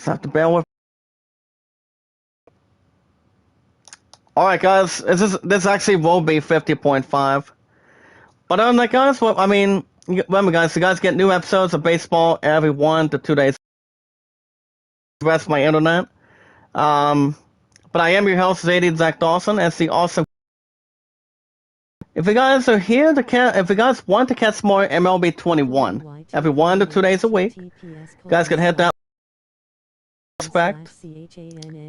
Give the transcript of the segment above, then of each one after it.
So I have to bear with. Alright guys, this actually will be 50.5. But other than that guys, well, I mean, remember guys, you guys get new episodes of baseball every 1 to 2 days. The rest of my internet. But I am your host, Zadie Zach Dawson, as the awesome. If you guys are here to if you guys want to catch more MLB 21 every 1 to 2 days a week, you guys can hit that respect,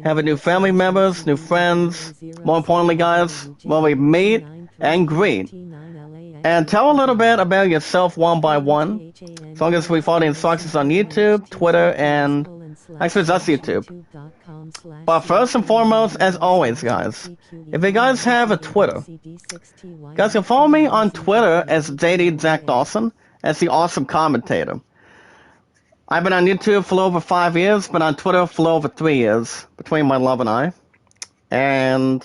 having new family members, new friends, more importantly guys, when we meet and greet, and tell a little bit about yourself one by one, as long as we follow the instructions on YouTube, Twitter, and actually that's YouTube. But first and foremost, as always guys, if you guys have a Twitter, you guys can follow me on Twitter as JD Zach Dawson, as the awesome commentator. I've been on YouTube for over 5 years, been on Twitter for over 3 years, between my love and I. And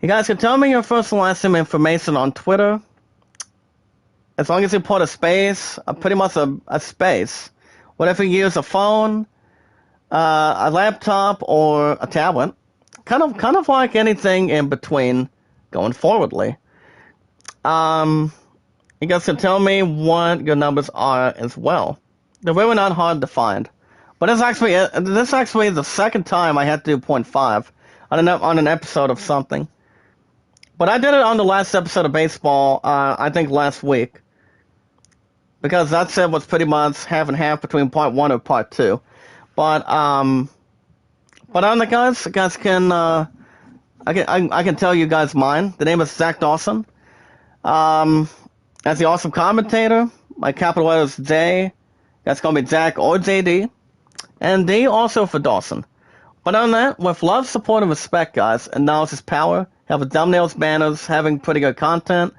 you guys can tell me your first and last name information on Twitter. As long as you put a space, pretty much a space. Whatever you use, a phone, a laptop, or a tablet. Kind of like anything in between going forwardly. You guys can tell me what your numbers are as well. They're really not hard to find. But this is actually the second time I had to do 0.5 on an episode of something. But I did it on the last episode of baseball, I think last week. Because that said was pretty much half and half between part 1 and part 2. But on the guys can I can tell you guys mine. The name is Zach Dawson. As the awesome commentator, my capital letters J. That's going to be Zach or JD. And D also for Dawson. But on that, with love, support, and respect, guys, and knowledge is power, having thumbnails, banners, having pretty good content.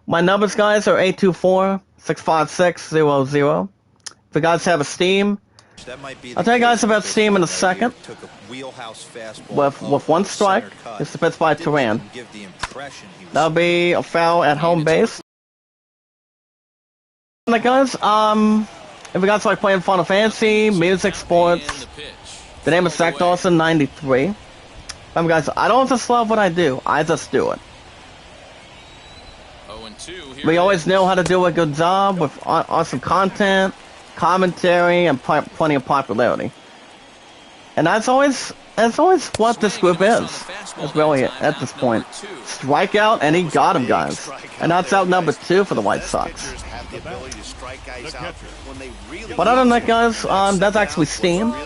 My numbers, guys, are 824-656-00. If you guys have a Steam, I'll tell you guys about Steam in a second. With one strike, it's the pitch by Turan. That'll be a foul at home base. And guys, if you guys like playing Final Fantasy, music, sports, the name is Zach Dawson 93. Guys, I don't just love what I do, I just do it. We always know how to do a good job with awesome content, commentary, and plenty of popularity. And that's always what this group is. It's really at this point. Strikeout, and he got him, guys. And that's out number 2 for the White Sox. But other than that, guys, that's actually Steam. But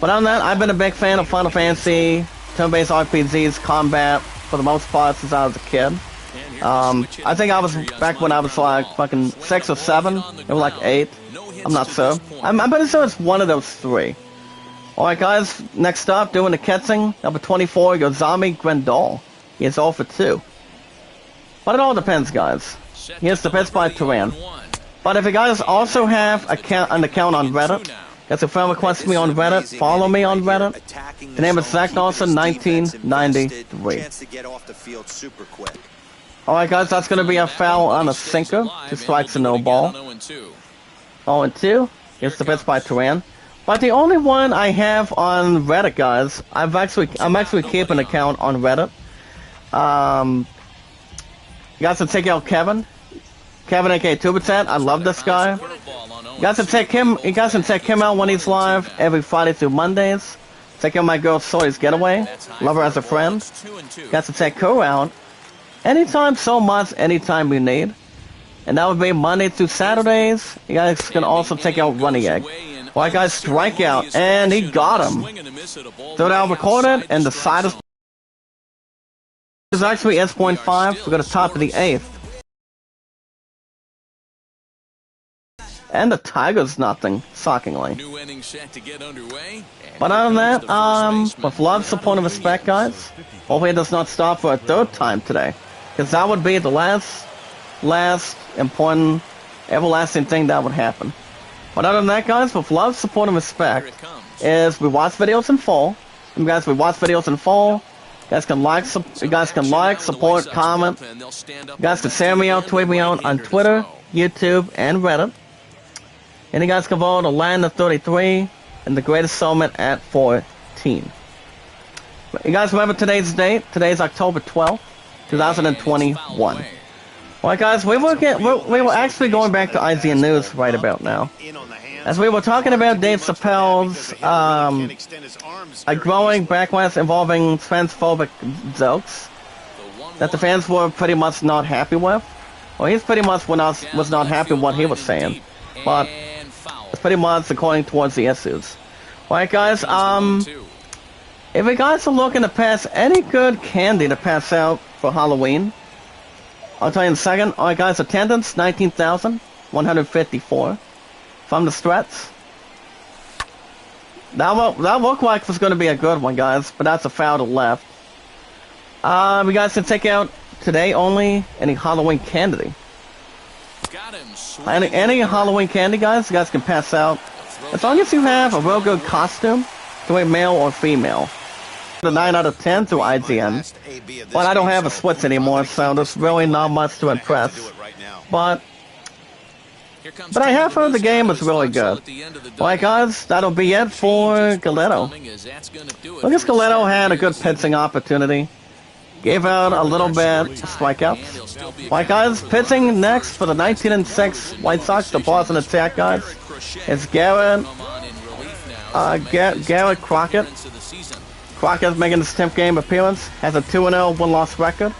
other than that, I've been a big fan of Final Fantasy, turn-based RPGs, combat, for the most part, since I was a kid. I think I was back when I was like fucking 6 or 7, it was like 8. I'm not sure. I'm pretty sure it's one of those 3. Alright guys, next up, doing the catching, number 24, Yozami Grendel. He is 0 for 2. But it all depends, guys. Here's the pitch by Turan. But if you guys also have an account on Reddit, that's a friend requests me on Reddit, follow me on Reddit. The name is Zach Dawson 1993. Alright guys, that's going to be a foul on a sinker. 2 strikes and no ball. 0-2. Here's the pitch by Turan. But the only one I have on Reddit, guys, I'm actually keeping an account on Reddit. You guys can check out Kevin aka Tubitat. I love this guy. You guys can check him out when he's live every Friday through Mondays. Check out my girl Sawyer's Getaway. Love her as a friend. You guys can check her out anytime, so much, anytime you need. And that would be Monday through Saturdays. You guys can also check out Running Egg. Alright guys, strike out, and he got him. Third out recorded, and the side is actually S.5. We got a top of the 8th. And the Tigers nothing, shockingly. But other than that, with love, support, and respect, guys, hopefully it does not stop for a 3rd time today. Because that would be the last important, everlasting thing that would happen. But other than that, guys, with love, support, and respect, is we watch videos in full. And guys, we watch videos in full. You guys can like, support, comment. You guys can share me out, tweet me out on Twitter, YouTube, and Reddit. And you guys can vote a land of 33 and the greatest settlement at 14. You guys remember today's date? Today's October 12th, 2021. Alright guys, we were actually going back to IGN News right about now. As we were talking about Dave Chappelle's a growing backlash involving transphobic jokes that the fans were pretty much not happy with. Well, he's pretty much was not happy with what he was saying, but it's pretty much according towards the issues. Alright guys, if you guys are looking to pass any good candy to pass out for Halloween, I'll tell you in a second. Alright guys, attendance 19,154 from the Strats. That looked like it was going to be a good one, guys, but that's a foul to left. You guys can take out today only any Halloween candy. Any Halloween candy, guys, you guys can pass out as long as you have a real good costume, to a male or female. The 9 out of 10 through IGN. But I don't have a Switch anymore, so there's really not much to impress. But I have heard the game is really good. Alright guys, that'll be it for Galletto. Lucas Galletto had a good pitching opportunity. Gave out a little bit of strikeouts. Alright guys, pitching next for the 19-6 White Sox, the Boston Attack guys. It's Garrett Crockett. Crockett's making his 10th game appearance, has a 2-0 win-loss record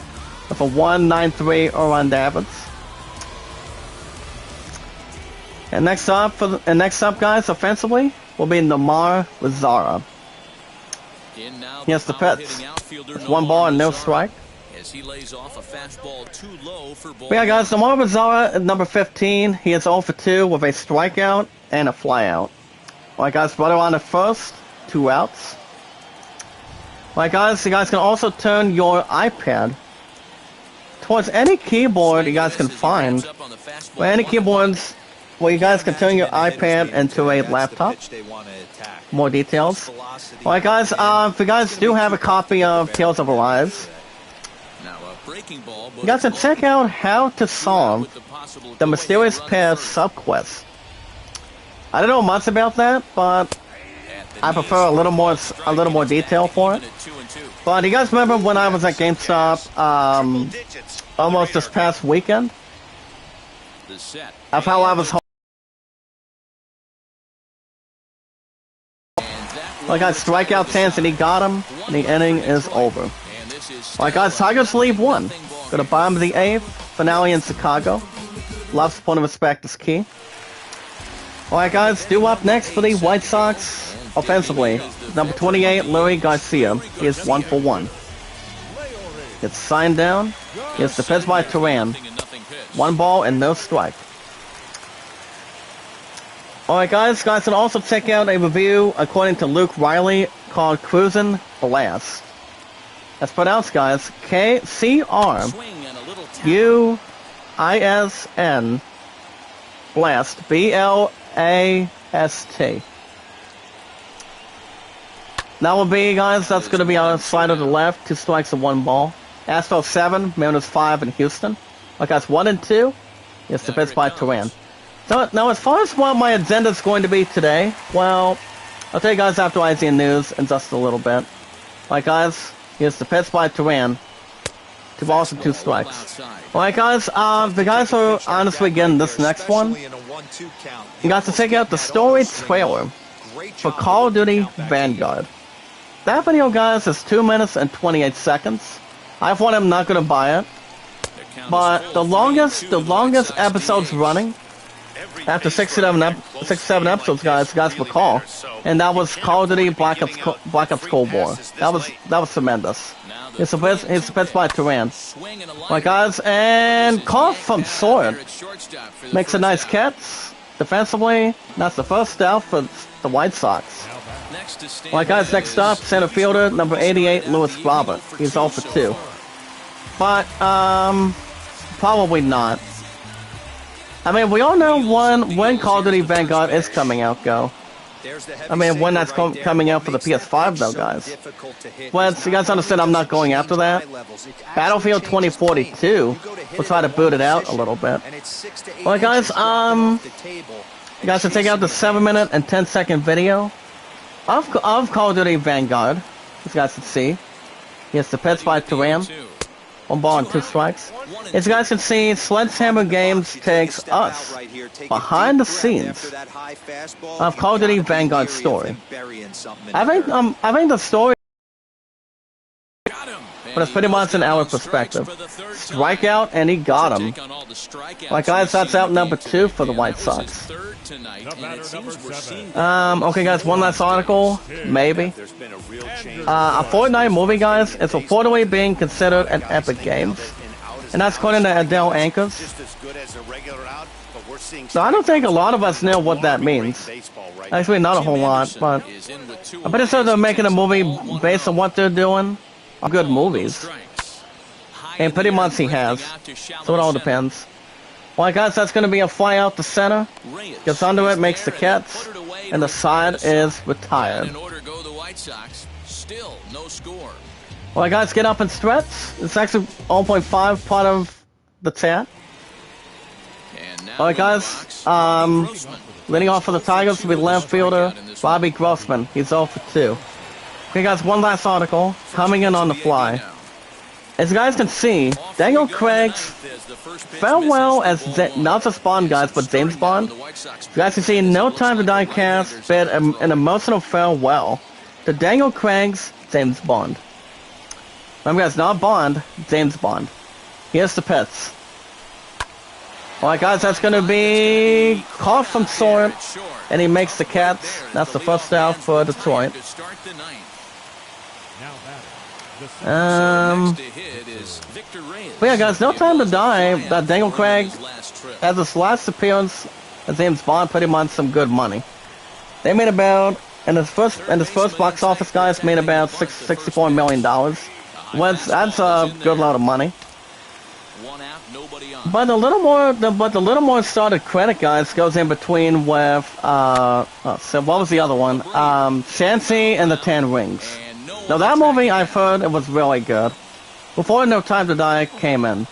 with a 1.93 earned average. And next up, guys, offensively, will be Nomar Lazara. He has the pitch. It's 1 ball and no strike. But yeah, guys, Nomar Lazara at number 15. He is 0 for 2 with a strikeout and a flyout. Alright, guys, runner on the first, 2 outs. Alright guys, you guys can also turn your iPad towards any keyboard you guys can find. Or any keyboards where you guys can turn your iPad into a laptop. More details. Alright guys, if you guys do have a copy of Tales of Arise, you guys can check out how to solve the Mysterious Pair subquest. I don't know much about that, but I prefer a little more detail for it. But you guys remember when I was at GameStop almost this past weekend? Of how I was home. Like I strikeout chance and he got him, and the inning is over. Alright guys, Tigers lead 1. Go to bottom of the 8th, finale in Chicago. Love's point of respect is key. Alright guys, due up next for the White Sox offensively. Number 28, Louis Garcia. He is 1 for 1. It's signed down. It's the pitch by Turan. 1 ball and no strike. Alright guys, can also check out a review according to Luke Riley called Cruisin' Blast. That's pronounced, guys, K-C-R-U-I-S-N Blast, B-L-A-S-T. That will be, guys, that's going to be on the side of the left, 2 strikes and 1 ball. Astros 7, Mariners 5 in Houston. Like guys, 1 and 2. It's the pitch by Turan. So, now as far as what my agenda is going to be today, well, I'll tell you guys after IGN News in just a little bit. Like guys, here's the pitch by Turan. 2 balls and 2 strikes. Alright guys, the guys are honestly getting this next one. You guys to check out the story trailer for Call of Duty Vanguard. That video, guys, is 2 minutes and 28 seconds. I for one am not going to buy it. But the longest episodes running, after 6-7 episodes, guys will call, and that was Call of Duty Black Ops Cold War. That was tremendous. It's a pitch by Turan. Right, guys, and call from Sword makes a nice catch defensively. That's the first out for the White Sox. Right, guys, next up, center fielder number 88, Lewis Robert. He's 0 for 2. But probably not. I mean, we all know when Call of Duty Vanguard is coming out, go. I mean, when that's coming out for the PS5, though, guys. Well, so you guys understand I'm not going after that. Battlefield 2042, we'll try to boot it out a little bit. Well, guys, You guys can take out the 7-minute and 10-second video of Call of Duty Vanguard. As you guys can see. Yes, the pitch by Turam. 1 ball and 2 strikes. As you guys can see, Sledgehammer Games takes us behind the scenes of Call of Duty Vanguard story. I think the story, but it's pretty much in our perspective. Strikeout, and he got him. Like guys, that's out number 2 for the White Sox. Okay guys, one last article, maybe. A Fortnite movie, guys, is reportedly being considered an Epic Games. And that's according to Adele Ankers. So I don't think a lot of us know what that means. Actually, not a whole lot, but I'm pretty sure they're making a movie based on what they're doing. Good movies. And pretty much he has. So it all depends. Well, guys, that's going to be a fly out the center. Gets under it, makes the catch, and the side is retired. Well, guys, get up and stretch. It's actually 0.5 part of the chat. Alright, guys, leading off for the Tigers will be left fielder Bobby Grossman. He's 0 for 2. Okay, guys, one last article coming in on the fly. As you guys can see, Daniel Craig's farewell as not just Bond, guys, but James Bond. You guys can see No Time to Die cast bid an emotional farewell to Daniel Craig's James Bond. Remember, guys, not Bond, James Bond. Here's the pits. Alright, guys, that's going to be caught from short, and he makes the catch. That's the first out for Detroit. But yeah, guys, No Time to Die. Daniel Craig has his last appearance as James Bond, pretty much some good money. They made about in his first box office, guys, made about $64 million. That's a good lot of money. But the little more started credit, guys, goes in between with so what was the other one? Shancy and the 10 Rings. Now that movie, I've heard it was really good. Before No Time to Die came in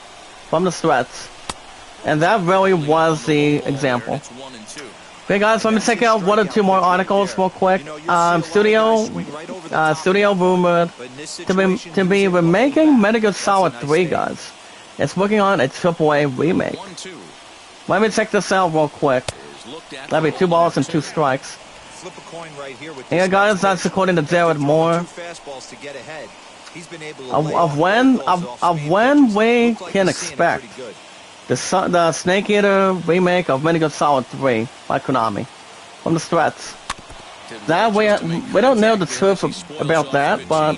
from the stretch, and that really was the example. Okay, guys, let me check out 1 or 2 more articles real quick. Studio rumored to be remaking Metal Gear Solid 3, guys. It's working on a AAA remake. Let me check this out real quick. That'll be 2 balls and 2 strikes. Yeah, guys, that's according to Jared Moore. Of when we can expect the Snake Eater remake of Metal Gear Solid 3 by Konami from the stretch. That we don't know the truth about that, but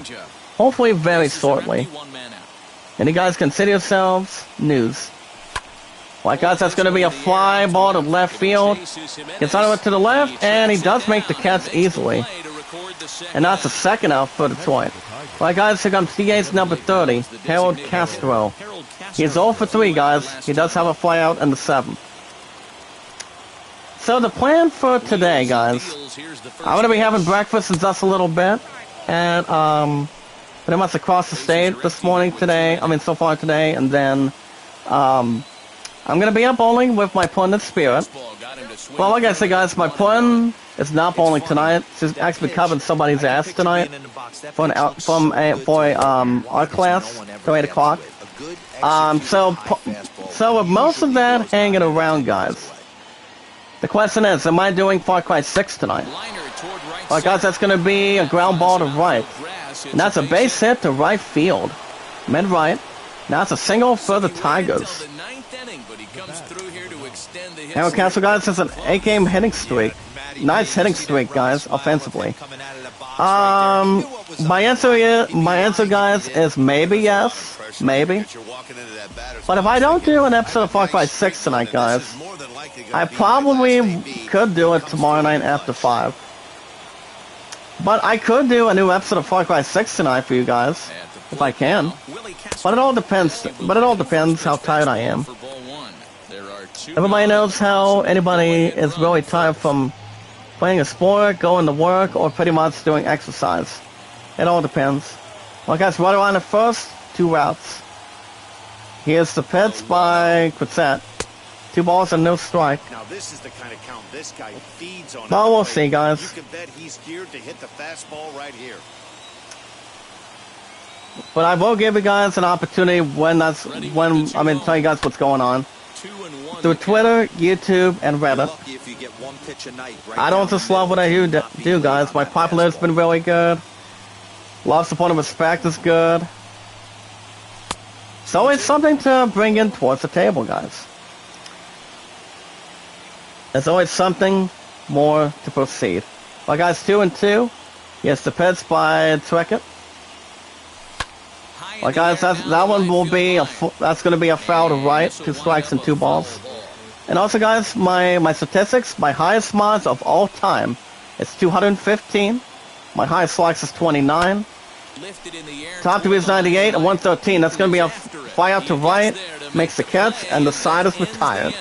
hopefully very shortly. And you guys consider yourselves news. Well, guys, that's going to be a fly ball to left field. Gets out of it to the left, and he does make the catch easily. And that's the second out for Detroit. Well, guys, here comes TA's number 30, Harold Castro. He's 0 for 3, guys. He does have a fly out in the 7th. So the plan for today, guys, I'm going to be having breakfast in just a little bit. And, pretty much across the state this morning today, so far today, and then, I'm going to be up bowling with my pun and Spirit. Well, like I said, guys, my pun is not bowling tonight. She's actually covering somebody's ass tonight for our class till 8 o'clock. So with most of that hanging around, guys, the question is, am I doing Far Cry 6 tonight? Well, guys, that's going to be a ground ball to right. And that's a base hit to right field. Mid-right. Now it's a single for the Tigers. Harold Castro, guys, has an 8-game hitting streak. Nice hitting streak, guys, offensively. My answer, guys, is maybe yes. Maybe. But if I don't do an episode of Far Cry 6 tonight, guys, I probably could do it tomorrow night after 5. But I could do a new episode of Far Cry 6 tonight for you guys, if I can. But it all depends how tired I am. Everybody knows how anybody is really tired from playing a sport, going to work, or pretty much doing exercise. It all depends. Well, guys, right around the first 2 routes. Here's the pitch by Quitsat. 2 balls and no strike. Now this is the kind of count this guy feeds on. Well, we'll see, guys. You can bet he's geared to hit the fastball right here. But I will give you guys an opportunity when I'm going to tell you guys what's going on. Through Twitter, YouTube, and Reddit. I don't just love what I do, guys. My popularity's been really good. Love, support, and respect is good. So it's something to bring in towards the table, guys. There's always something more to proceed. Well, guys, 2-2. Yes, the pitch by Treckett. Well, guys, that one will be that's going to be a foul to right, 2 strikes and 2 balls. And also, guys, my statistics, my highest mods of all time is 215. My highest strikes is 29. Top to be is 98 and 113. That's going to be a fly out to right, makes the catch, and the side is retired.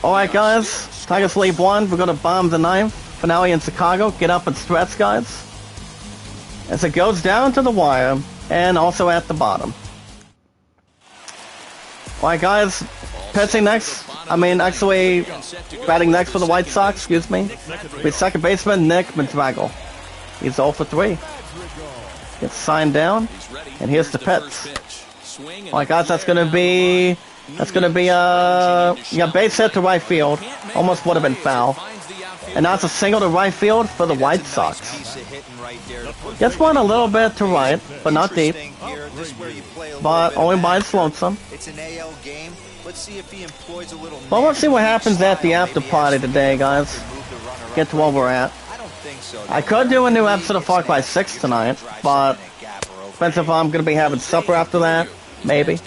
Alright, guys, Tigers leave 1. We're going to bomb the 9th. Finale in Chicago. Get up and stretch, guys. As it goes down to the wire, and also at the bottom. Alright, guys, pitching next. Actually, batting next for the White Sox, excuse me. With second baseman, Nick Madragel. He's 0 for 3. Gets signed down, and here's the pitch. Alright, guys, that's gonna be a base hit to right field. Almost would have been foul. And now it's a single to right field for the White Sox. Gets one a little bit to right, but not deep. But only by its lonesome. Well, let's see what happens at the after party today, guys. Get to where we're at. I could do a new episode of Far Cry 6 tonight, but depends if I'm going to be having supper after that. Maybe.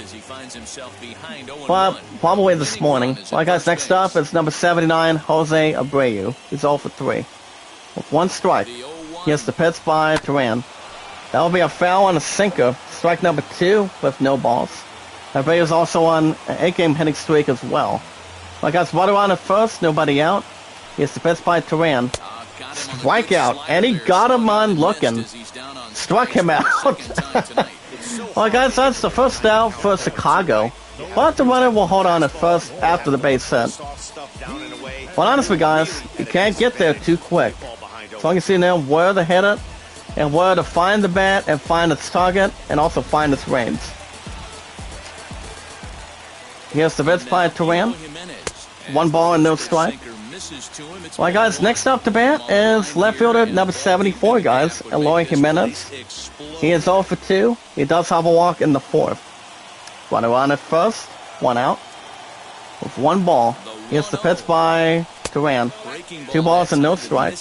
But probably this morning. Well, guys, next up is number 79, Jose Abreu. He's 0 for 3. With 1 strike. He has the pitch by Turan. That will be a foul on a sinker. Strike number 2 with no balls. Abreu is also on an 8-game hitting streak as well. Well, guys, runner on at first, nobody out. He has the pitch by Turan. Strikeout, and he got him on looking. Struck him out. Well, guys, that's the first out for Chicago. But the runner will hold on at first after the base hit. Well, honestly, guys, you can't get there too quick. As long as you know where to hit it, and where to find the bat, and find its target, and also find its range. Here's the pitch by Turan. 1 ball and no strike. Well, guys, next up to bat is left fielder number 74, guys, Eloy Jimenez. He is 0 for 2. He does have a walk in the 4th. Runner on at first, 1 out. With 1 ball. Here's the pitch by Turan. 2 balls and no strike.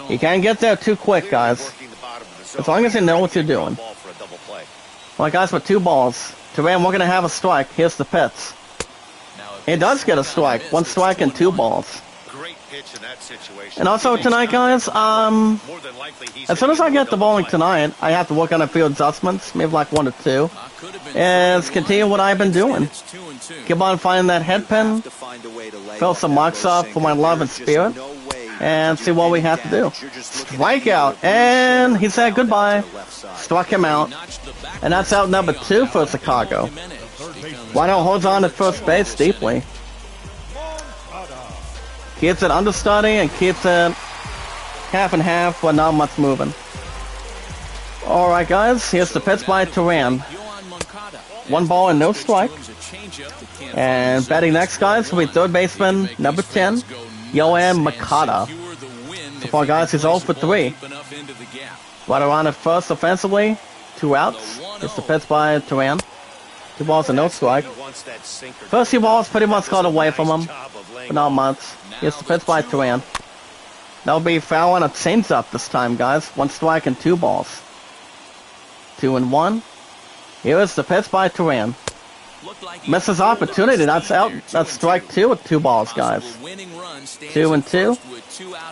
You can't get there too quick, guys. As long as you know what you're doing. Well, guys, with 2 balls. Turan, we're going to have a strike. Here's the pitch. He does get a strike. 1 strike and 2 balls. And also tonight, guys, as soon as I get the bowling tonight, I have to work on a few adjustments, maybe like 1 or 2, and continue what I've been doing. Keep on finding that head pin, fill some marks up for my love and spirit, and see what we have to do. Strikeout, and he said goodbye. Struck him out, and that's out number 2 for Chicago. Wino holds on at first base deeply. Keeps it understudy and keeps it half and half, but not much moving. Alright, guys, here's the pitch by Turan. 1 ball and no strike. And batting next, guys, will be third baseman number 10, Yoan Makata. So far, guys, he's 0 for 3. Right around at first offensively, 2 outs. Here's the pitch by Turan. 2 balls and no strike. First 2 balls pretty much got away from him, but not much. Here's the pitch by Turan. That'll be foul on a changeup this time, guys. 1 strike and 2 balls. 2-1. Here is the pitch by Turan. Misses opportunity. That's out. That's strike 2 with 2 balls, guys. 2-2.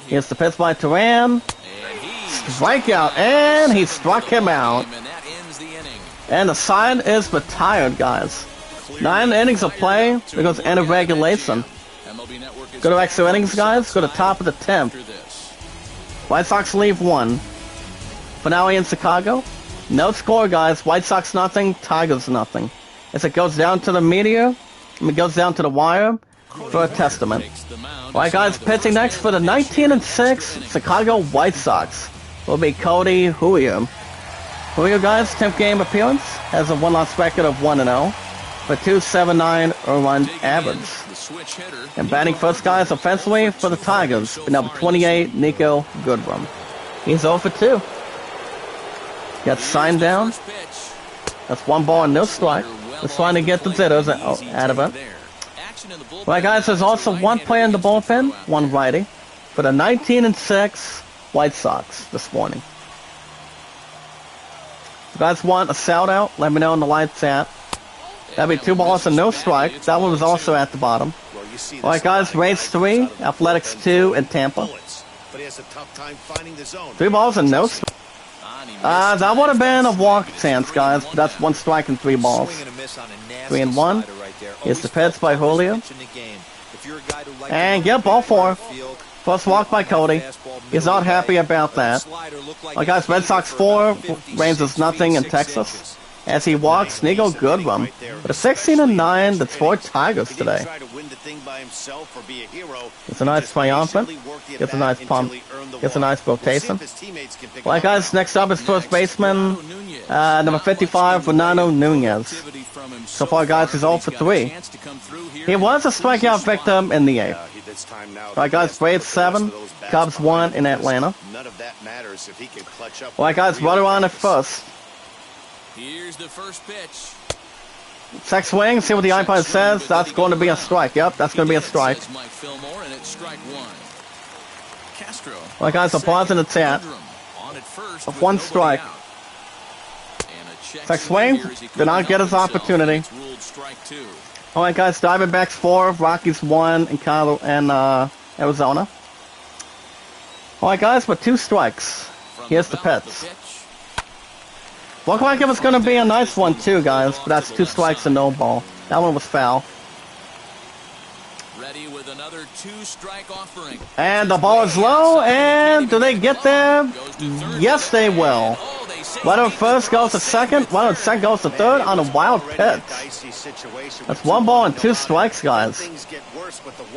Here's the pitch by Turan. Strikeout, and he struck him out. And the side is retired, guys. 9 innings of play because end of regulation. Go to extra innings, guys. Go to top of the 10th. White Sox leave 1. Finale in Chicago. No score, guys. White Sox nothing. Tigers nothing. As it goes down to the media, It goes down to the wire for a testament. Alright guys, pitching next for the 19-6 Chicago White Sox will be Cody Julio. Julio, guys, 10th game appearance, has a 1-loss record of 1-0 for 2.79 run average. And batting first, guys, offensively for the Tigers, number 28, Nico Goodrum. He's 0 for 2. Got signed down. That's 1 ball and no strike. Just trying to get the zitters out of it. Right, guys, there's also 1 player in the bullpen, 1 righty, for the 19-6 White Sox this morning. If you guys want a shout out, let me know in the live chat. That'd be 2 balls and no strike. That one was also at the bottom. Alright, guys, Rays 3, Athletics 2 in Tampa. 3 balls and no strike. That would have been a walk chance, guys. But that's 1 strike and 3 balls. 3-1. Here's the pitch by Julio. And get ball 4. First walk by Cody. He's not happy about that. Well, guys, Red Sox 4, Rangers nothing in Texas. As he walks, Nico Goodrum with a 16-9 Detroit Tigers today. It's a nice triumphant. Gets a nice pump. Gets a nice rotation. Well, guys, next up is first baseman, number 55, Fernando Nunez. So far, guys, he's 0 for 3. He was a strikeout victim in the 8th. Alright, guys, Braves 7, Cubs 1 in Atlanta. Alright, guys, runner on at first. Here's the first pitch. Check swing, see what the umpire says. That's going to be a strike. Yep, that's going to be a strike. Alright, guys, applause in the chat. Of 1 strike. Check swing, did not get his opportunity. Alright, guys, Diamondbacks 4, Rockies 1 in Arizona. Alright, guys, with 2 strikes. Here's the pitch. Looked like it was going to be a nice one too, guys, but that's 2 strikes and no ball. That one was foul. Ready with another 2-strike offering. And the ball is low, and do they get there? Yes, they will. Runner first goes to second, runner second goes to third on a wild pitch. That's 1 ball and 2 strikes, guys.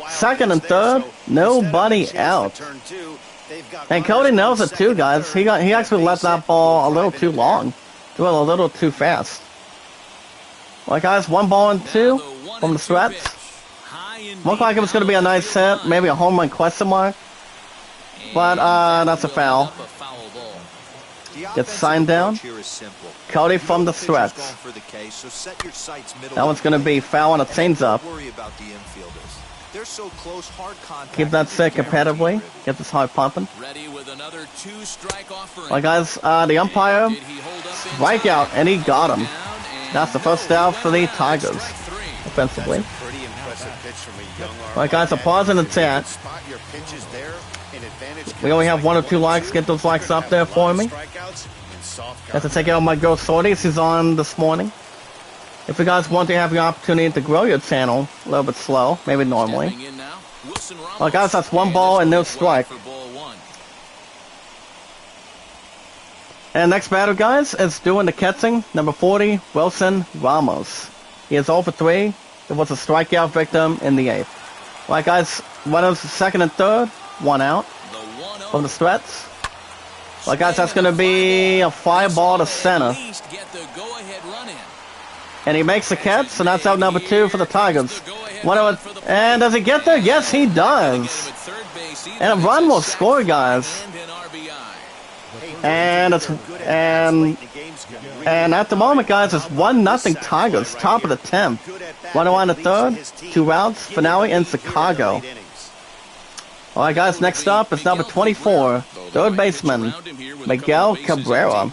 Second and third, nobody out. And Cody knows it too, guys. He actually let that ball a little too long. Well, a little too fast. Well, guys, 1 ball and 2 from the stretch. Looked like it was going to be a nice hit, maybe a home run question mark. But that's a foul. Gets signed down. Cody from the stretch. That one's going to be foul on a changeup. Keep that set competitively. Get this hard pumping. Alright, guys, the umpire strikeout, and he got him. That's the first out for the Tigers, offensively. Alright, guys, applause in the chat. We only have 1 or 2 likes. Get those likes up there for me. Got to take out my girl Sorties. He's on this morning. If you guys want to have the opportunity to grow your channel a little bit slow, maybe normally. Well, guys, that's 1 ball and no strike. And next batter, guys, is doing the catching, number 40, Wilson Ramos. He is 0 for 3. It was a strikeout victim in the 8th. Right, guys, runners second and third, 1 out from the stretch. Right, guys, that's going to be a fly ball to center. And he makes the catch, so that's out number 2 for the Tigers. And does he get there? Yes, he does. And a run will score, guys. And at the moment, guys, it's 1-0 Tigers, top of the 10th. 1 on the third, 2 outs, finale in Chicago. Alright, guys, next up is number 24, third baseman, Miguel Cabrera.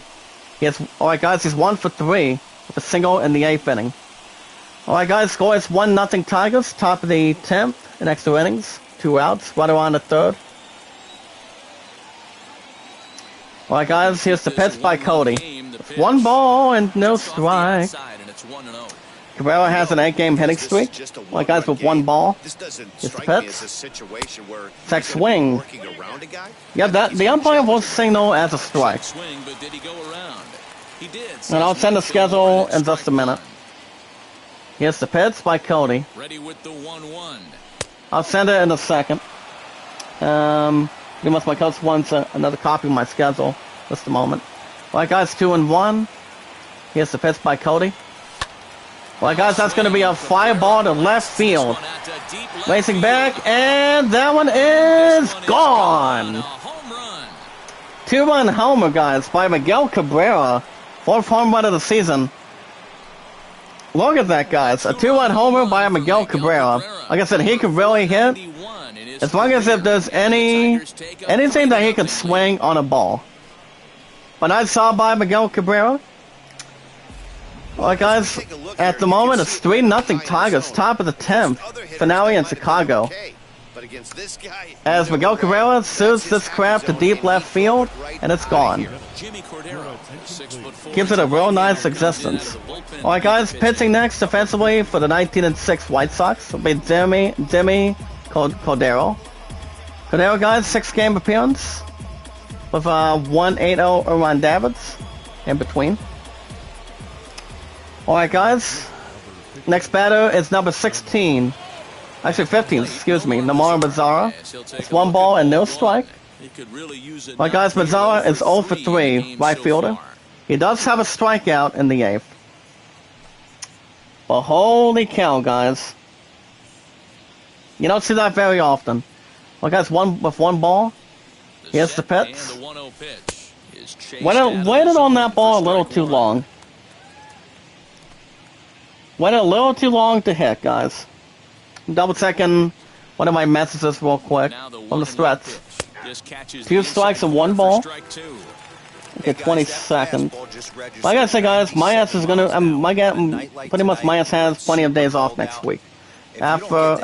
Alright, guys, he's 1 for 3 with a single in the 8th inning. Alright, guys, score is 1-0 Tigers, top of the 10th in extra innings, 2 outs, runner on the third. Alright, guys, here's the pitch by Cody. It's 1 ball and no strike. Cabrera has an 8-game hitting streak. Alright, guys, with 1 ball. Here's the pitch. Check swing. Yeah, the umpire will signal as a strike. And I'll send the schedule in just a minute. Here's the pitch by Cody. Ready with the 1-1. I'll send it in a second. Unless my coach wants another copy of my schedule. Just a moment. Alright guys, 2-1. Here's the pitch by Cody. Alright guys, that's going to be a fly ball to left field. Racing back, and that one is gone. 2-run homer, guys, by Miguel Cabrera. 4th home run of the season. Look at that, guys. A 2-run homer by Miguel Cabrera. Like I said, he could really hit. As long as if there's anything that he could swing on a ball. But I saw by Miguel Cabrera. Alright guys, at the moment it's 3-0 Tigers, top of the 10th, finale in Chicago. As Miguel Cabrera suits this crap to deep left field, and it's gone. Gives it a real nice existence. Alright guys, pitching next defensively for the 19-6 White Sox will be Jimmy Cordero. Cordero, guys, 6-game appearance with 1.80 around Davids in between. Alright guys, next batter is number 16. Actually 15, excuse me, Namar Mazzara. It's 1 ball and no strike. Alright guys, Mazzara is 0 for 3, right fielder. He does have a strikeout in the 8th. But holy cow, guys. You don't see that very often. Well guys, with 1 ball. Here's the pitch. Waited on that ball a little too long. Went a little too long to hit, guys. Double checking one of my messages real quick on the stretch. 2 strikes and 1 ball. Okay, 20 seconds. Like I said, guys, my ass is gonna. Pretty much my ass has plenty of days off next week. After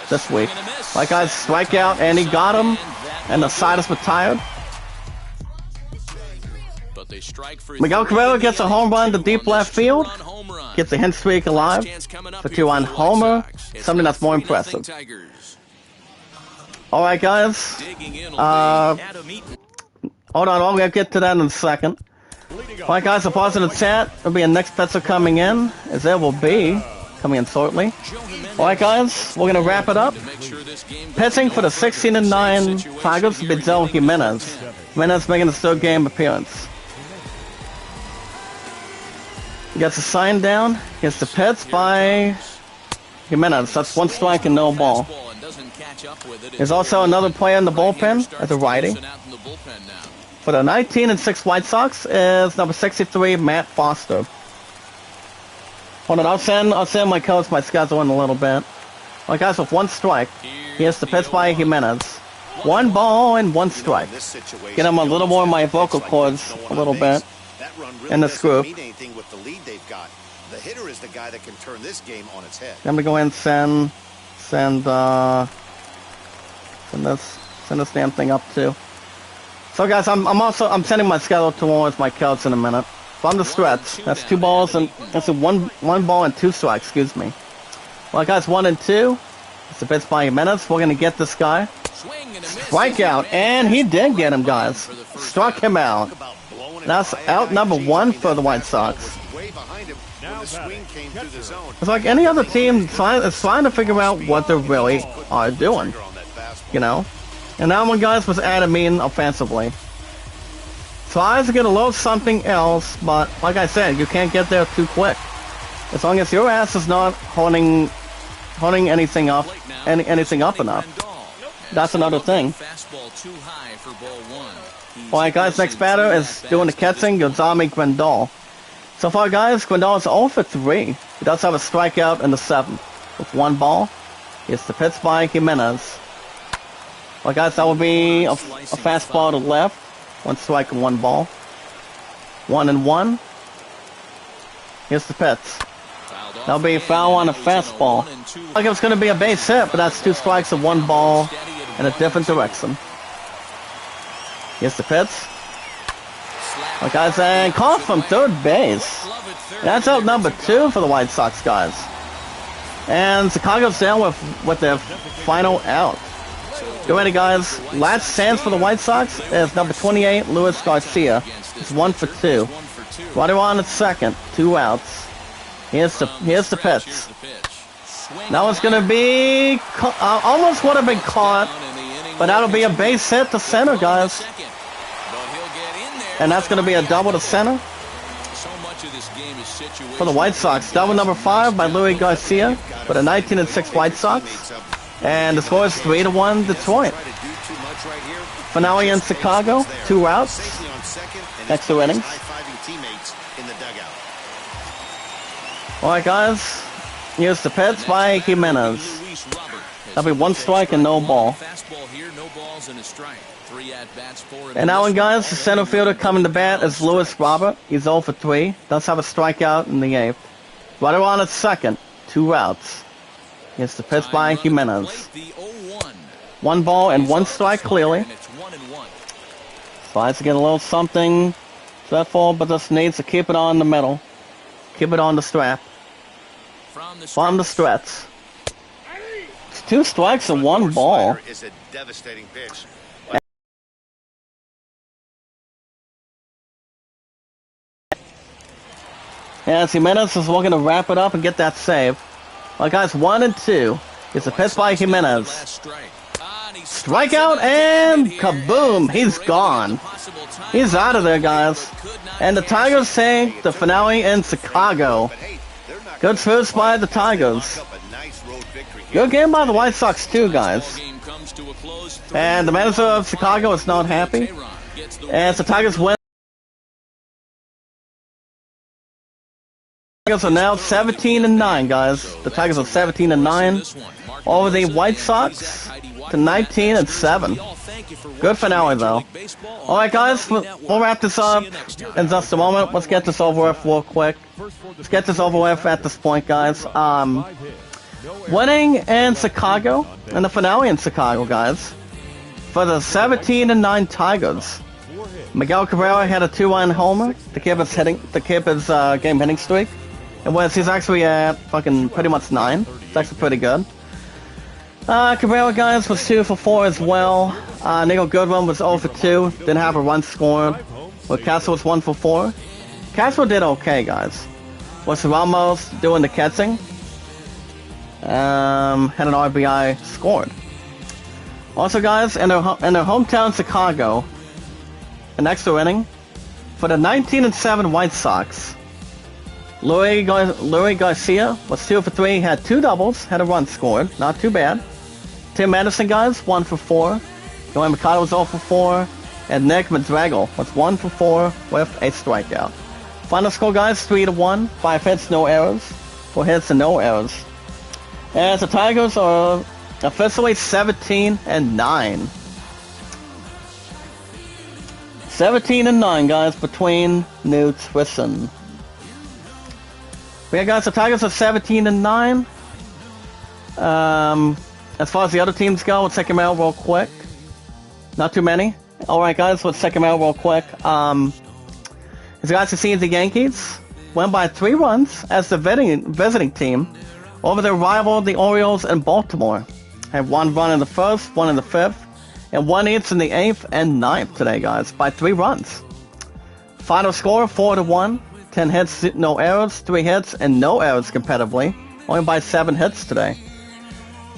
this week. Like guys, strikeout and he got him, and the side is retired. Miguel Cabrera gets a home run to deep left field. Gets a hit streak alive for 2-run homer. Something that's more impressive. Alright guys. Hold on, I'll get to that in a second. Alright guys, the pause in the chat. There'll be a next pitcher coming in. As there will be. Coming in shortly. Alright guys, we're gonna wrap it up. Pitching for the 16-9 Tigers will be Eloy Jimenez. Jimenez making his 3rd game appearance. Gets a sign down. Gets the pitch by Jimenez. That's 1 strike and no ball. There's also another player in the bullpen as a righty. For the 19-6 White Sox is number 63, Matt Foster. Hold on, I'll send my coach my schedule in a little bit. Alright guys, with 1 strike. Here's the pitch by Jimenez. 1 ball and 1 strike. Get him a little more of my vocal cords a little bit. In this group. The hitter is the guy that can turn this game on its head. I'm gonna go and send this damn thing up too. So guys, I'm sending my schedule towards my coach in a minute. From the stretch, that's 2 balls and that's a one ball and 2 strikes. Excuse me. Well, guys, 1 and 2. It's a pitch by Jimenez. We're gonna get this guy. Strikeout, and he did get him, guys. Struck him out. That's out number 1 for the White Sox. It's like any other team is trying to figure out what they really are doing. You know? And that one, guys, was added mean offensively. Tries to get a little something else, but like I said, you can't get there too quick. As long as your ass is not holding anything up enough. That's another thing. Alright guys, next batter is doing the catching, Yozami Grandal. So far guys, Grandal is 0 for 3. He does have a strikeout in the 7th. With 1 ball. Here's the pitch by Jimenez. Well guys, that will be a fastball to left. 1 strike and 1 ball. 1 and 1. Here's the pitch. That'll be a foul on a fastball. Like it was going to be a base hit, but that's 2 strikes and 1 ball in a different direction. Here's the pitch. Like guys, and caught from 3rd base. That's out number 2 for the White Sox, guys. And Chicago's down with their final out. Get ready, guys. Last chance for the White Sox is number 28, Luis Garcia. It's 1 for 2. Runner on at second, 2 outs. Here's the Here's the pitch. pitch. Now it's gonna be almost would have been caught, but that'll be a base hit to center, guys. And that's gonna be a double to center for the White Sox. Double number 5 by Eloy Garcia for the 19-6 White Sox. And the score is 3-1 Detroit. Finale in Chicago, 2 outs, extra innings. Alright guys, here's the pitch by Jimenez. That'll be 1 strike and no ball. And now on guys, the center fielder coming to bat is Luis Robert. He's 0 for 3. Does have a strikeout in the 8th. Right around at second, 2 outs. Here's the pitch by Jimenez. 1 ball and 1 strike clearly. Tries to get a little something dreadful, but just needs to keep it on the middle. Keep it on the strap. From the stretch. It's 2 strikes and 1 ball. As Jimenez is looking to wrap it up and get that save. Well, guys, 1 and 2. It's a pitch by Jimenez. Strikeout and kaboom! He's gone. He's out of there, guys. And the Tigers take the finale in Chicago. Good first by the Tigers. Good game by the White Sox too, guys. And the manager of Chicago is not happy. As the Tigers win. The Tigers are now 17-9, guys. The Tigers are 17-9 over the White Sox to 19-7. Good finale though. Alright guys, we'll wrap this up in just a moment. Let's get this over with real quick. Let's get this over with at this point, guys. Winning in Chicago, and the finale in Chicago, guys. For the 17-9 Tigers. Miguel Cabrera had a 2-run homer to keep his game hitting streak. And he's actually at fucking pretty much 9. It's actually pretty good. Cabrera, guys, was 2 for 4 as well. Nico Goodwin was 0 for 2. Didn't have a run scored. Well, Castro was 1 for 4. Castro did okay, guys. Was Ramos doing the catching. Had an RBI scored. Also, guys, in their hometown Chicago, an extra inning for the 19-7 White Sox. Eloy Garcia was 2 for 3, had 2 doubles, had a run scored, not too bad. Tim Anderson, guys, 1 for 4. Yohan Mikado was 0 for 4. And Nick Madrigal was 1 for 4 with a strikeout. Final score, guys, 3-1. 5 hits, no errors. 4 hits and no errors. As the Tigers are officially 17-9. 17-9, guys, between New Twisson. Yeah, guys, the Tigers are 17-9. As far as the other teams go, let's check them out real quick. Not too many. Alright, guys, let's check them out real quick. As you guys can see, the Yankees won by 3 runs as the visiting team over their rival, the Orioles in Baltimore. Had 1 run in the 1st, 1 in the 5th, and 1 each in the 8th and 9th today, guys, by 3 runs. Final score, 4-1. 10 hits, no errors, 3 hits, and no errors competitively. Only by 7 hits today.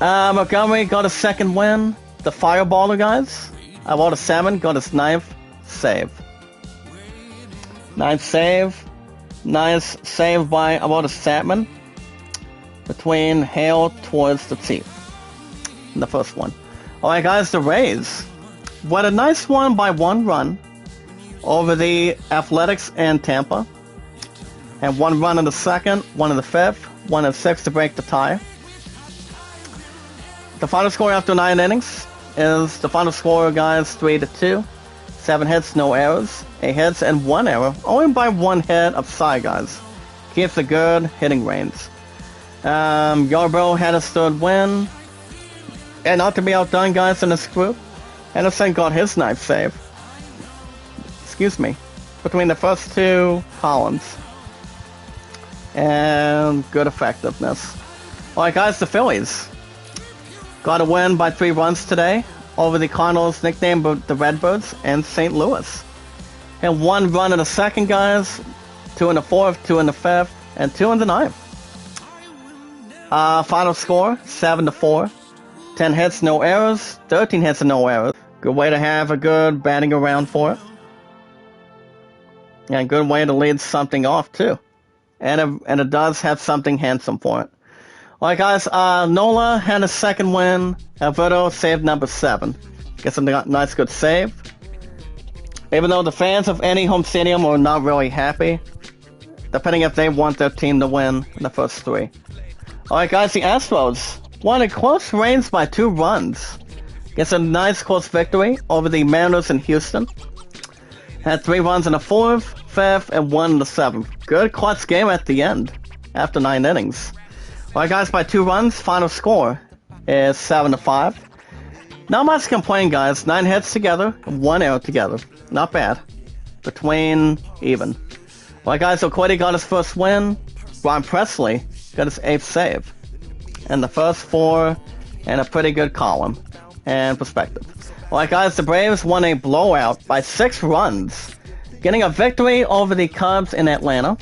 Montgomery got a 2nd win. The Fireballer, guys. About a 7, got his 9th save. 9th save. Nice save by about a Satman. Between hail towards the teeth. In the first one. Alright, guys, the Rays. What a nice one by 1 run over the Athletics and Tampa. And 1 run in the 2nd, 1 in the 5th, 1 in the 6th to break the tie. The final score after 9 innings is the final score, guys, 3-2. 7 hits, no errors. 8 hits and 1 error. Only by 1 hit of side, guys. Keeps a good hitting range. Abreu had a 3rd win. And not to be outdone, guys, in this group, Anderson got his 9th save. Excuse me. Between the first 2 columns. And good effectiveness. Alright, guys, the Phillies got a win by 3 runs today over the Cardinals, nicknamed the Redbirds, in St. Louis. And 1 run in the 2nd, guys, 2 in the 4th, 2 in the 5th, and 2 in the 9th. Final score 7-4. 10 hits, no errors. 13 hits and no errors. Good way to have a good batting around for it. And good way to lead something off too. And it does have something handsome for it. Alright guys, Nola had a second win. Abreu saved number 7. Gets a nice good save. Even though the fans of any home stadium are not really happy, depending if they want their team to win in the first 3. Alright guys, the Astros won a close range by 2 runs. Gets a nice close victory over the Mariners in Houston. Had 3 runs in the 4th, 5th, and 1 in the 7th. Good clutch game at the end, after 9 innings. Alright guys, by 2 runs, final score is 7-5. Not much to complain guys, 9 hits together, 1 error together. Not bad. Between even. Alright guys, O'Quitty got his first win. Ron Presley got his 8th save. And the first 4 in a pretty good column and perspective. Alright guys, the Braves won a blowout by 6 runs, getting a victory over the Cubs in Atlanta.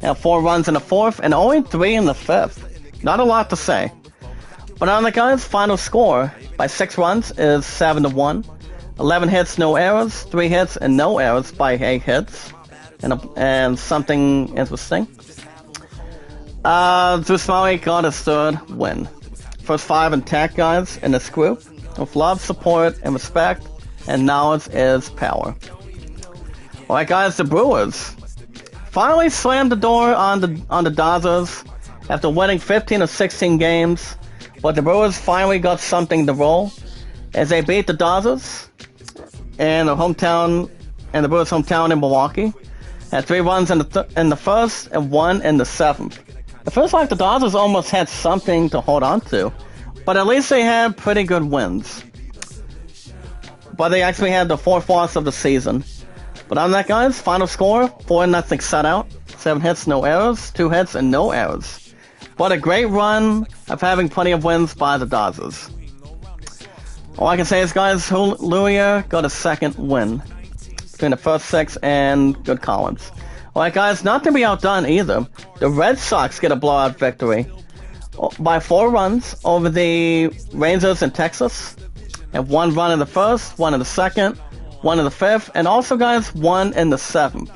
Now 4 runs in the 4th and only 3 in the 5th. Not a lot to say. But on the guys, final score by 6 runs is 7-1. 11 hits, no errors. 3 hits and no errors by 8 hits. And something interesting. Drew Smalley got his 3rd win. First 5 intact guys in this group. With love, support, and respect, and knowledge is power. Alright guys, the Brewers finally slammed the door on the Dodgers after winning 15 of 16 games. But the Brewers finally got something to roll as they beat the Dodgers in the Brewers' hometown in Milwaukee. Had 3 runs in the first and 1 in the 7th. It feels like the Dodgers almost had something to hold on to, but at least they had pretty good wins. But they actually had the 4th loss of the season. But on that guys, final score 4-0 shutout. 7 hits, no errors. 2 hits and no errors. But a great run of having plenty of wins by the Dodgers. All I can say is, guys, Luria got a 2nd win between the first 6 and good columns. Alright, guys, not to be outdone either, the Red Sox get a blowout victory by 4 runs over the Rangers in Texas. And 1 run in the 1st, 1 in the 2nd, 1 in the 5th, and also, guys, 1 in the 7th.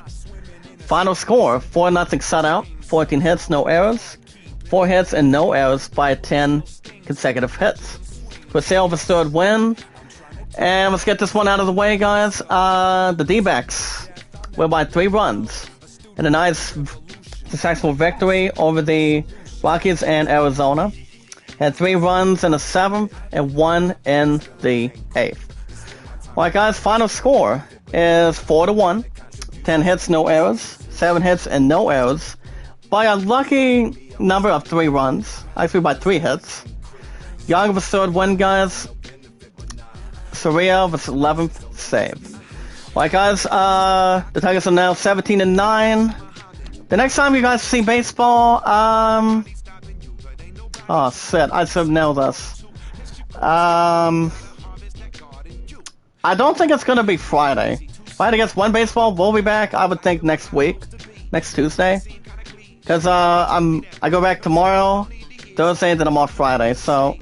Final score 4-0 shutout. 14 hits, no errors. 4 hits and no errors by 10 consecutive hits. For Silva's 3rd win. And let's get this one out of the way, guys. The D-backs were by 3 runs in a nice successful victory over the Rockies and Arizona. Had 3 runs in the 7th and 1 in the 8th. Alright guys, final score is 4-1. 10 hits, no errors. 7 hits and no errors. By a lucky number of 3 runs. Actually by 3 hits. Young was 3rd win, guys. Soria was 11th save. Alright guys, the Tigers are now 17-9. The next time you guys see baseball, oh shit, I should know this. I don't think it's gonna be Friday. If I had to guess when baseball will be back, I would think next week. Next Tuesday. Cause I go back tomorrow, Thursday, then I'm off Friday, so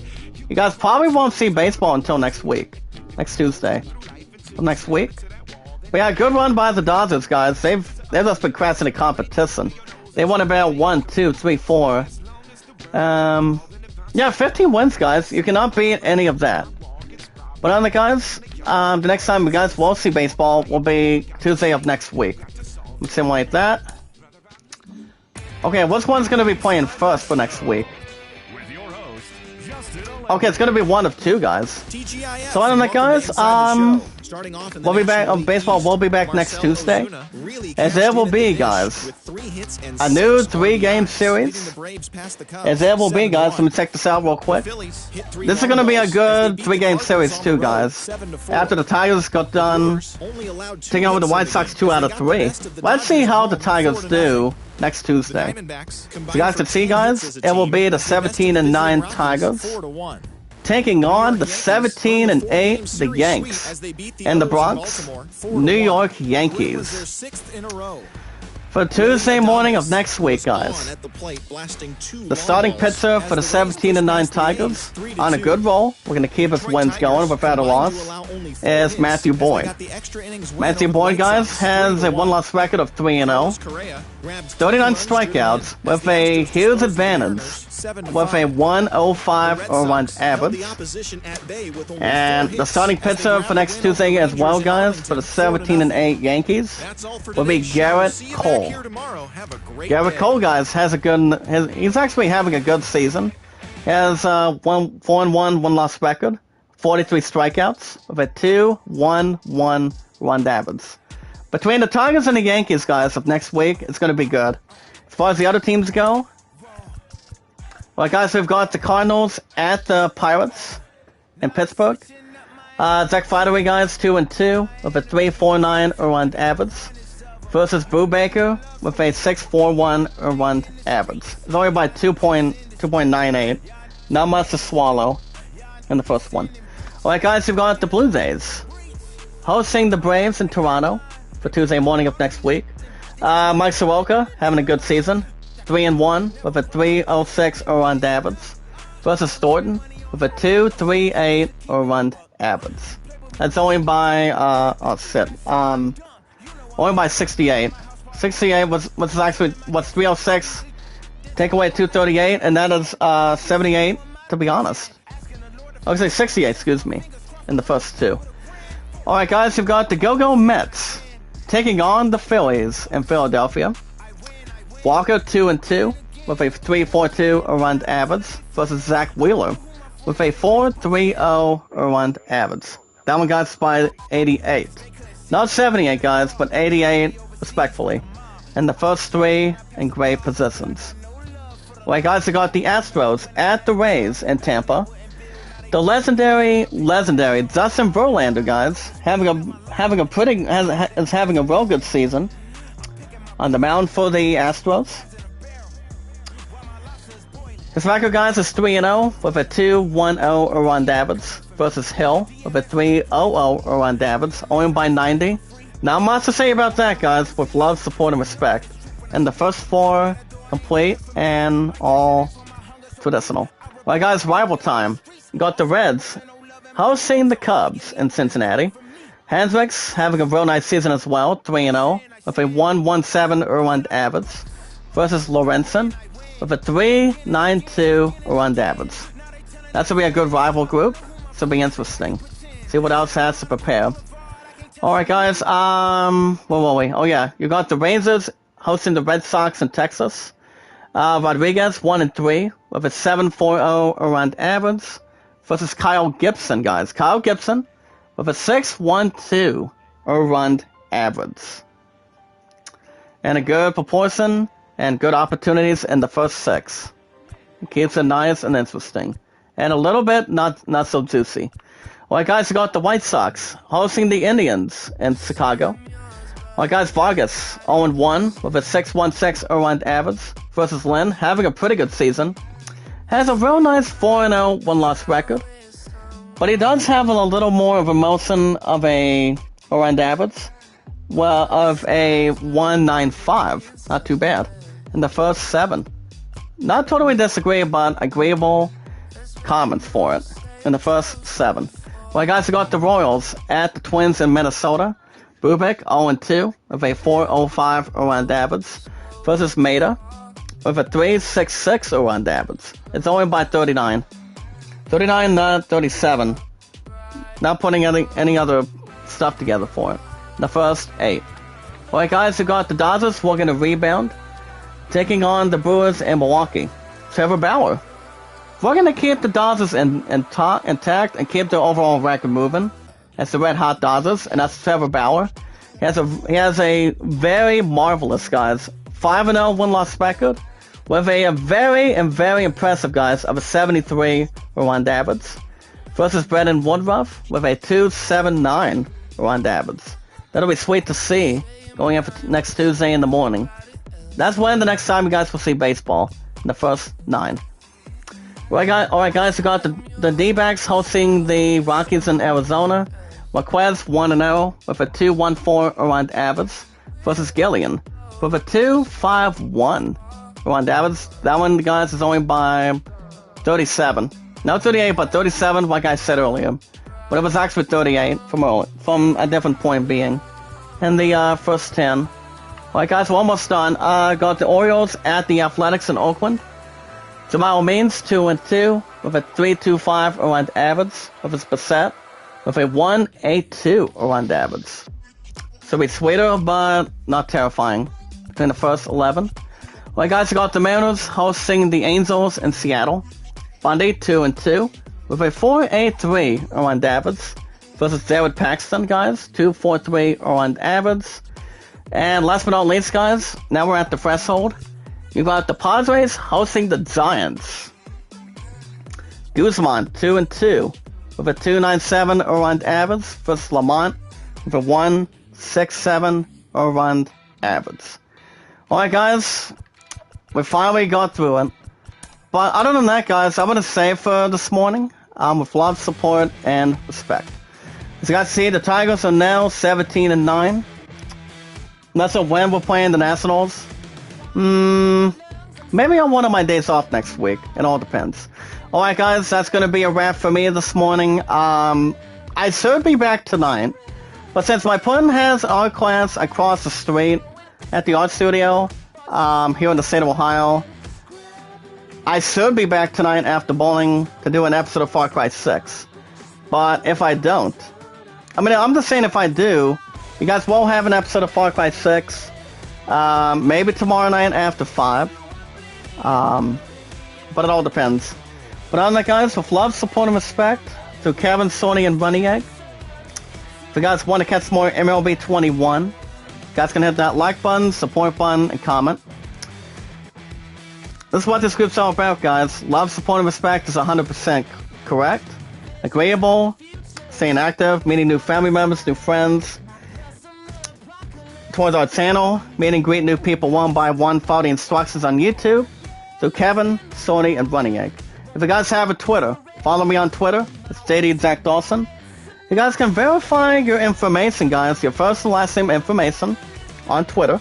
you guys probably won't see baseball until next week. Next Tuesday. Next week. But yeah, good run by the Dodgers, guys. They've just been crashing the competition. They won about 1, 2, 3, 4. Yeah, 15 wins, guys. You cannot beat any of that. But on the guys, the next time you guys will see baseball will be Tuesday of next week. Something like that. Okay, which one's gonna be playing first for next week? Okay, it's gonna be one of 2, guys. So on that, guys, we'll be back. Baseball will be back next Tuesday, as there will be, guys, a new 3-game series. As there will be, guys. Let me check this out real quick. This is gonna be a good 3-game series too, guys. After the Tigers got done taking over the White Sox 2 out of 3, let's see how the Tigers do next Tuesday. You guys can see, guys, it will be the 17-9 Tigers taking on the 17-8 the Yanks and the Bronx New York Yankees. For Tuesday morning of next week, guys. The starting pitcher for the 17-9 Tigers, on a good roll, we're going to keep his wins going without a loss, is Matthew Boyd. Matthew Boyd, guys, has a one-loss record of 3-0, 39 strikeouts with a huge advantage, with a 105 earned average. And the starting pitcher for next Tuesday as well, guys, for the 17-8 Yankees will be Garrett Cole. Garrett Cole, guys, he's actually having a good season. He has 4-1 one-loss record, 43 strikeouts with a 2-1-1 run average. Between the Tigers and the Yankees, guys, of next week, it's going to be good. As far as the other teams go, well, guys, we've got the Cardinals at the Pirates in Pittsburgh. Zach Friday, guys, 2-2 with a 3.49 earned average versus Brubaker with a 6.41 earned average. It's only by 2.98. Not much to swallow in the first one. Alright, guys, we've got the Blue Jays hosting the Braves in Toronto for Tuesday morning of next week. Mike Soroka having a good season, 3-1 with a 3.06 earned average versus Thornton with a 2.38 earned average. That's only by only by 68. 68 was 306. Take away 238, and that is 78. To be honest, I would say 68. Excuse me, in the first two. All right, guys, we've got the Go-Go Mets taking on the Phillies in Philadelphia. Walker 2-2 with a 3.42 earned average versus Zach Wheeler with a 4.30 earned average. That one got by 88. Not 78, guys, but 88 respectfully. And the first three in great positions. Right, guys, we got the Astros at the Rays in Tampa. The legendary Dustin Verlander, guys, having a real good season on the mound for the Astros. His record, guys, is 3-0 with a 2.10 earned average versus Hill with a 3.00 earned average, only by 90. Not much to say about that, guys, with love, support, and respect. And the first four complete and all traditional. Well, guys, rival time. We got the Reds hosting the Cubs in Cincinnati. Hendricks having a real nice season as well, 3-0 with a 1.17 earned average versus Lorenzen with a 3.92 earned average. That's going to be a good rival group. It's going to be interesting. See what else has to prepare. Alright, guys, where were we? Oh, yeah, you got the Rangers hosting the Red Sox in Texas. Rodriguez 1-3 with a 7.40 earned average versus Kyle Gibson, guys. Kyle Gibson with a 6.12 earned average. And a good proportion and good opportunities in the first six. It keeps it nice and interesting. And a little bit not so juicy. Alright, guys, we got the White Sox hosting the Indians in Chicago. Alright, guys, Vargas 0-1 with a 6.16 earned average versus Lynn, having a pretty good season. Has a real nice 4-0 one-loss record. But he does have a little more of a motion of a earned average. Well, of a 1.95. Not too bad. In the first seven. Not totally disagree, but agreeable comments for it. In the first seven. Well, guys, we got the Royals at the Twins in Minnesota. Brubeck 0-2 with a 4.05 earned average versus Maeda with a 3.66 earned average. It's only by 39. 39, not 37. Not putting any other stuff together for it. The first 8. Alright, guys, we got the Dodgers working a rebound, taking on the Brewers in Milwaukee. Trevor Bauer. We're going to keep the Dodgers intact and keep their overall record moving. That's the Red Hot Dodgers, and that's Trevor Bauer. He has a very marvelous, guys, 5-0 win-loss record with a very impressive, guys, of a 73 earned average versus Brendan Woodruff with a 2.79 earned average. That'll be sweet to see going in for next Tuesday in the morning. That's when the next time you guys will see baseball, in the first 9. Alright, guys, we got the D-backs hosting the Rockies in Arizona. Marquez 1-0 with a 2.14 earned average versus Gillian with a 2.51 around average. That one, guys, is only by 37. Not 38, but 37, like I said earlier. But it was actually 38 from a different point being. In the first 10. Alright, guys, we're almost done. Got the Orioles at the Athletics in Oakland. Jamal Means 2-2 with a 3.25 around average of his Bassett with a 1.82 around average. So be sweeter, but not terrifying between the first 11. Alright, guys, we got the Mariners hosting the Angels in Seattle. Bundy 2-2 with a 4.83 around average versus Jared Paxton, guys, 2.43 around average. And last but not least, guys, now we're at the threshold. You got the Padres hosting the Giants. Guzman 2-2 with a 2.97 around average versus Lamont with a 1.67 around average. Alright, guys, we finally got through it. But other than that, guys, I'm gonna say for this morning, with love, support, and respect. As you guys see, the Tigers are now 17-9. That's a win. We're playing the Nationals. Maybe on one of my days off next week. It all depends. Alright, guys, that's going to be a wrap for me this morning. I should be back tonight. But since my son has art class across the street at the art studio here in the state of Ohio, I should be back tonight after bowling to do an episode of Far Cry 6. But if I don't, I mean, I'm just saying if I do, you guys will have an episode of Far Cry 6. Maybe tomorrow night after 5. But it all depends. But other than that, guys, with love, support, and respect to Kevin, Sony, and Bunny Egg. If you guys want to catch more MLB 21, you guys can hit that like button, support button, and comment. This is what this group's all about, guys. Love, support, and respect is 100% correct. Agreeable, staying active, meeting new family members, new friends. Towards our channel, meet and greet new people one by one, follow the instructions on YouTube. So Kevin, Sony, and Bunny Egg. If you guys have a Twitter, follow me on Twitter. It's JD Zach Dawson. You guys can verify your information, guys, your first and last name information on Twitter.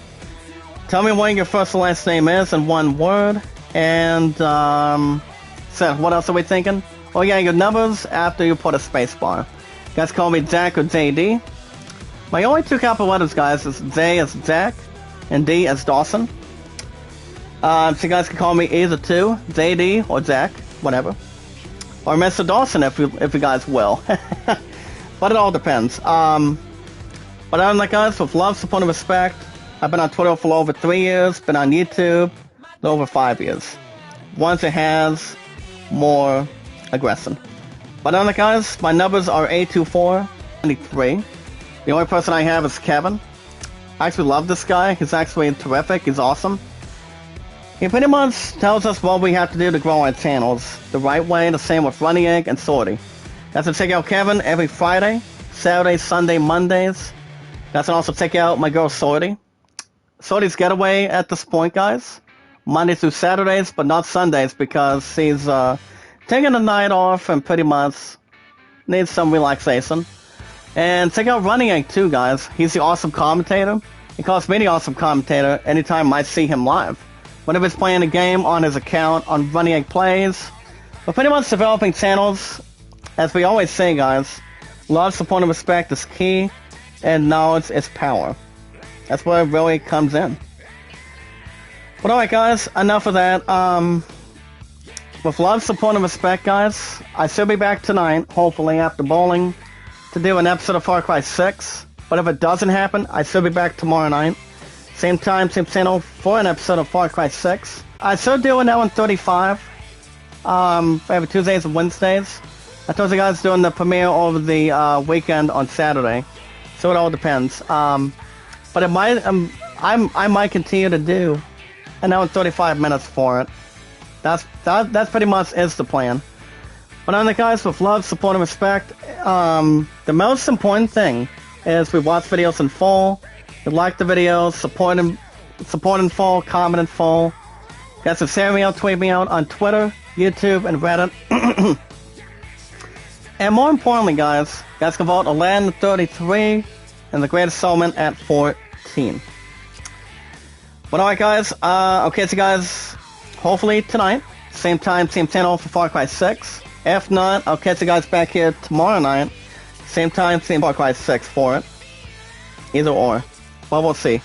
Tell me what your first and last name is in one word. And, so what else are we thinking? Oh yeah, your numbers after you put a space bar. You guys call me Zach or JD. My only two capital letters, guys, is J as Zach and D as Dawson. So you guys can call me either two, JD or Zach, whatever. Or Mr. Dawson if you guys will. But it all depends. But other than that, guys, with love, support, and respect, I've been on Twitter for over 3 years, been on YouTube for over 5 years. Once it has more aggression. But other than that, guys, my numbers are 824-93. The only person I have is Kevin. I actually love this guy. He's actually terrific. He's awesome. He pretty much tells us what we have to do to grow our channels the right way, the same with Running Egg and Sorty. Guys can check out Kevin every Friday, Saturday, Sunday, Mondays. Guys can also check out my girl Sorty. Sorty's getaway at this point, guys. Mondays through Saturdays, but not Sundays because she's taking a night off and pretty much needs some relaxation. And check out Running Egg too, guys. He's the awesome commentator. He calls me the awesome commentator anytime I see him live. Whenever he's playing a game on his account on Running Egg Plays. We're pretty much developing channels. As we always say, guys, love, support, and respect is key, and knowledge is power. That's where it really comes in. But alright, guys, enough of that. With love, support, and respect, guys, I should be back tonight, hopefully after bowling, to do an episode of Far Cry 6. But if it doesn't happen, I should be back tomorrow night. Same time, same channel for an episode of Far Cry 6. I should do an hour and 35. Every Tuesdays and Wednesdays. I told you guys doing the premiere over the weekend on Saturday. So it all depends. But it might, I might continue to do an hour and 35 minutes for it. That's pretty much is the plan. But on the guys, with love, support, and respect, the most important thing is we watch videos in full, we like the videos, support in full, comment in full. You guys can share me out, tweet me out on Twitter, YouTube, and Reddit. And more importantly, guys, you guys can vote Aladdin 33 and The Greatest Showman at 14. But alright, guys, I'll catch you guys hopefully tonight. Same time, same channel for Far Cry 6. If not, I'll catch you guys back here tomorrow night. Same time, same Far Cry 6 for it. Either or. Well, we'll see.